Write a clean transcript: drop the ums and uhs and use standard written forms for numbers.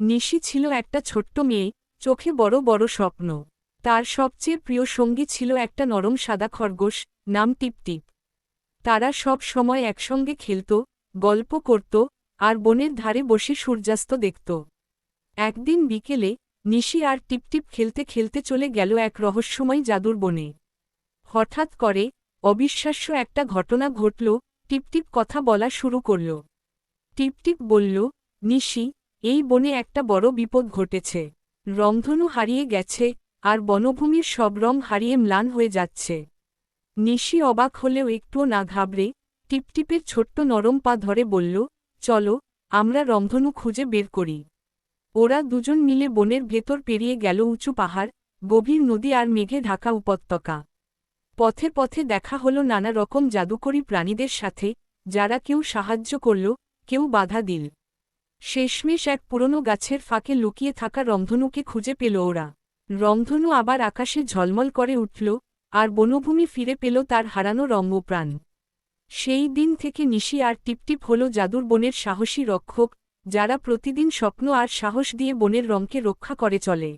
নিশি ছিল একটা ছোট্ট মেয়ে, চোখে বড় বড় স্বপ্ন। তার সবচেয়ে প্রিয় সঙ্গী ছিল একটা নরম সাদা খরগোশ, নাম টিপটিপ। তারা সব সময় একসঙ্গে খেলত, গল্প করত, আর বনের ধারে বসে সূর্যাস্ত দেখত। একদিন বিকেলে নিশি আর টিপটিপ খেলতে খেলতে চলে গেল এক রহস্যময় জাদুর বনে। হঠাৎ করে অবিশ্বাস্য একটা ঘটনা ঘটল। টিপটিপ কথা বলা শুরু করল। টিপটিপ বলল, নিশি, এই বনে একটা বড় বিপদ ঘটেছে। রংধনু হারিয়ে গেছে, আর বনভূমির সব রং হারিয়ে ম্লান হয়ে যাচ্ছে। নিশি অবাক হলেও একটুও না ঘাবড়ে টিপটিপের ছোট্ট নরম পা ধরে বলল, চলো, আমরা রংধনু খুঁজে বের করি। ওরা দুজন মিলে বনের ভেতর পেরিয়ে গেল উঁচু পাহাড়, গভীর নদী আর মেঘে ঢাকা উপত্যকা। পথে পথে দেখা হলো নানা রকম জাদুকরী প্রাণীদের সাথে, যারা কেউ সাহায্য করল, কেউ বাধা দিল। শেষমেশ এক পুরনো গাছের ফাঁকে লুকিয়ে থাকা রংধনুকে খুঁজে পেল ওরা। রংধনু আবার আকাশে ঝলমল করে উঠল, আর বনভূমি ফিরে পেল তার হারানো রঙ ও প্রাণ। সেই দিন থেকে নিশি আর টিপটিপ হল জাদুর বনের সাহসী রক্ষক, যারা প্রতিদিন স্বপ্ন আর সাহস দিয়ে বনের রঙকে রক্ষা করে চলে।